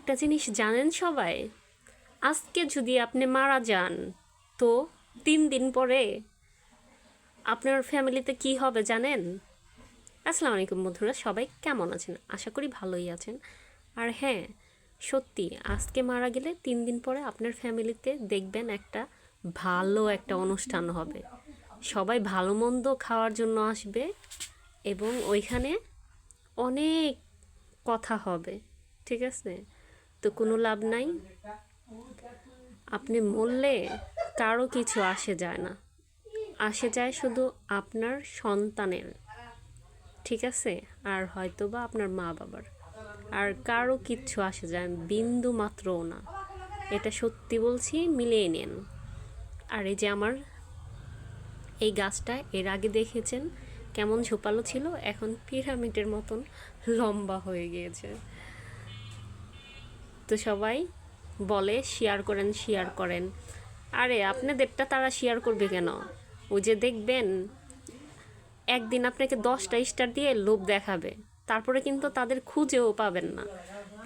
একটা জিনিস জানেন সবাই, আজকে যদি আপনি মারা যান তো 3 দিন পরে আপনার ফ্যামিলিতে কি হবে জানেন? আসসালামু আলাইকুম বন্ধুরা, সবাই কেমন আছেন? আশা করি ভালোই আছেন। আর হ্যাঁ, সত্যি আজকে মারা গেলে 3 দিন পরে আপনার ফ্যামিলিতে দেখবেন ভালো একটা অনুষ্ঠান হবে। সবাই ভালো মন্দ খাওয়ার জন্য আসবে এবং ওইখানে অনেক কথা হবে। ঠিক আছে, তো কোনো লাভ নাই। আপনি মরলে কারো কিছু আসে যায় না, আসে যায় শুধু আপনার সন্তানের। ঠিক আছে, আর হয়তোবা আপনার মা বাবার, আর কারো কিচ্ছু আসে যায় বিন্দু মাত্রও না। এটা সত্যি বলছি, মিলিয়ে নিন। আর এই যে আমার এই গাছটা এর আগে দেখেছেন কেমন ঝোপালো ছিল, এখন পিরামিডের মতন লম্বা হয়ে গিয়েছে। তো সবাই বলে শেয়ার করেন শেয়ার করেন, আরে আপনাদেরটা তারা শেয়ার করবে কেন? ওই যে দেখবেন একদিন আপনাকে 10টা স্টার দিয়ে লোভ দেখাবে, তারপরে কিন্তু তাদের খুঁজেও পাবেন না।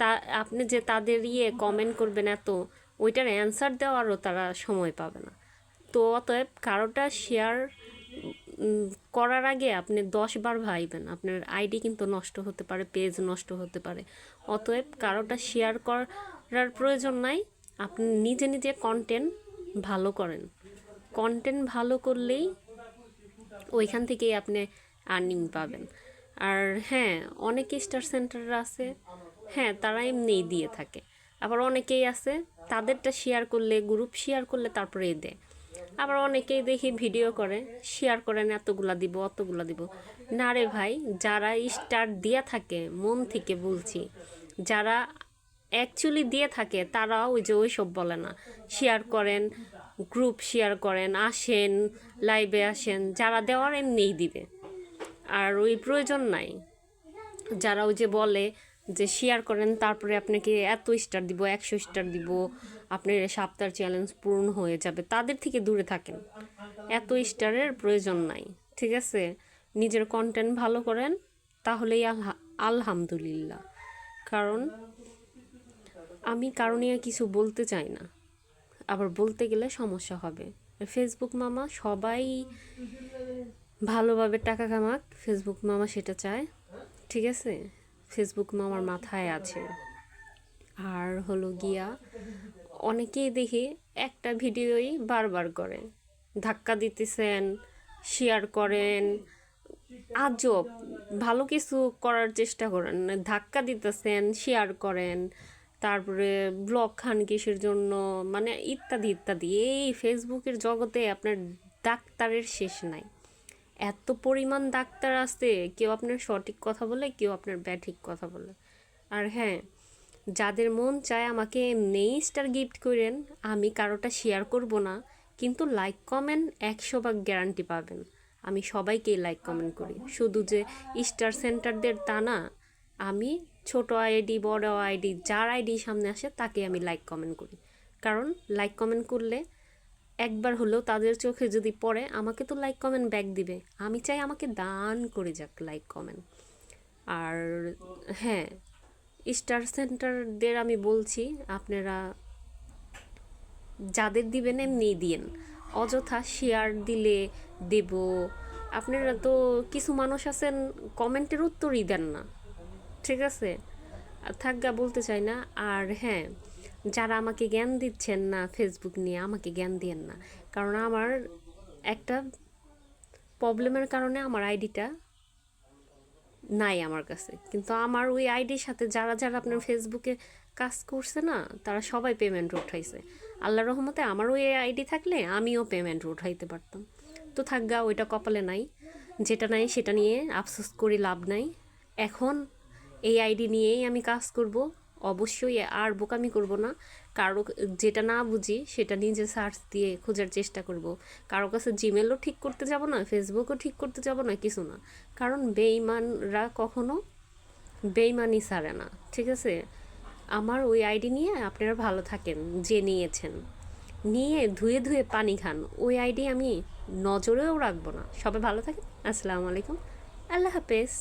তা আপনি যে তাদের কমেন্ট করবেন এত, ওইটার অ্যান্সার দেওয়ারও তারা সময় পাবে না। তো অতএব কারোটা শেয়ার করার আগে আপনি 10বার ভাববেন, আপনার আইডি কিন্তু নষ্ট হতে পারে, পেজ নষ্ট হতে পারে। অতএব কারোটা শেয়ার করার প্রয়োজন নাই, আপনি নিজে নিজে কন্টেন্ট ভালো করেন। কন্টেন্ট ভালো করলেই ওইখান থেকেই আপনি আর্নিং পাবেন। আর হ্যাঁ, অনেকে স্টার সেন্টার আছে, হ্যাঁ তারা এমনিই দিয়ে থাকে। আবার অনেকেই আছে তাদেরটা শেয়ার করলে, গ্রুপ শেয়ার করলে তারপরে দেয়। আবার অনেকেই দেখি ভিডিও করে শেয়ার করেন এতগুলা দিব অতগুলা দিব। না রে ভাই, যারা স্টার দিয়ে থাকে, মন থেকে বলছি, যারা অ্যাকচুয়ালি দিয়ে থাকে তারা ওই যে ওইসব বলে না, শেয়ার করেন, গ্রুপ শেয়ার করেন, আসেন লাইভে আসেন, যারা দেওয়ার এমনিই দিবে। আর ওই প্রয়োজন নাই যারা ওই যে বলে যে শেয়ার করেন তারপরে আপনাকে এত স্টার দিব, 100 স্টার দিব, আপনার সপ্তাহের চ্যালেঞ্জ পূর্ণ হয়ে যাবে, তাদের থেকে দূরে থাকেন। এত স্টারের প্রয়োজন নাই। ঠিক আছে, নিজের কন্টেন্ট ভালো করেন, তাহলেই আলহামদুলিল্লাহ। কারণ আমি কারো নিয়ে কিছু বলতে চাই না, আবার বলতে গেলে সমস্যা হবে। ফেসবুক মামা সবাই ভালোভাবে টাকা কামাক, ফেসবুক মামা সেটা চায়। ঠিক আছে, ফেসবুক মামার মাথায় আছে। আর হলো গিয়া অনেকেই দেখি একটা ভিডিওই বারবার করে, ধাক্কা দিতেছেন, শেয়ার করেন, আজব ভালো কিছু করার চেষ্টা করেন, ধাক্কা দিতেছেন, শেয়ার করেন, তারপরে ব্লগ খান কিসের জন্য, মানে ইত্যাদি ইত্যাদি। এই ফেসবুকের জগতে আপনার ডাক্তারের শেষ নাই। এত পরিমাণ ডাক্তার আছে, কেউ আপনার সঠিক কথা বলে, কেউ আপনার ব্যাঠিক কথা বলে। আর হ্যাঁ, যাদের মন চায় আমাকে নেই স্টার গিফট করেন, আমি কারোটা শেয়ার করব না, কিন্তু লাইক কমেন্ট 100 ভাগ গ্যারান্টি পাবেন। আমি সবাইকেই লাইক কমেন্ট করি, শুধু যে স্টার সেন্টারদের তা না। আমি ছোট আইডি, বড় আইডি, যার আইডি সামনে আসে তাকে আমি লাইক কমেন্ট করি। কারণ লাইক কমেন্ট করলে একবার হলেও তাদের চোখে যদি পড়ে, আমাকে তো লাইক কমেন্ট ব্যাক দিবে। আমি চাই আমাকে দান করে যাক লাইক কমেন্ট। আর হ্যাঁ, স্টার সেন্টারদের আমি বলছি, আপনারা যাদের দিবেন এমনিই দিন, অযথা শেয়ার দিলে দেব। আপনারা তো কিছু মানুষ আছেন কমেন্টের উত্তরই দেন না। ঠিক আছে, থাকগা বলতে চাই না। আর হ্যাঁ, যারা আমাকে জ্ঞান দিচ্ছেন না ফেসবুক নিয়ে, আমাকে জ্ঞান দিয়েন না। কারণ আমার একটা প্রবলেমের কারণে আমার আইডিটা নাই আমার কাছে, কিন্তু আমার ওই আইডির সাথে যারা যারা আপনার ফেসবুকে কাজ করছে না, তারা সবাই পেমেন্ট উঠাইছে। আল্লাহর রহমতে আমার ওই আইডি থাকলে আমিও পেমেন্ট উঠাইতে পারতাম। তো থাকগা, ওইটা কপালে নাই। যেটা নাই সেটা নিয়ে আফসোস করে লাভ নাই। এখন এই আইডি নিয়েই আমি কাজ করব, অবশ্যই আর বোকামি করব না। কারো যেটা না বুঝি সেটা নিজে সার্চ দিয়ে খোঁজার চেষ্টা করব। কারো কাছে জিমেলও ঠিক করতে যাব না, ফেসবুকও ঠিক করতে যাব না, কিছু না। কারণ বেঈমানরা কখনো বেঈমানি ছাড়ে না। ঠিক আছে, আমার ওই আইডি নিয়ে আপনারা ভালো থাকেন, যে নিয়েছেন নিয়ে ধুয়ে ধুয়ে পানি খান। ওই আইডি আমি নজরেও রাখবো না। সবাই ভালো থাকেন। আসসালামু আলাইকুম, আল্লাহ হাফেজ।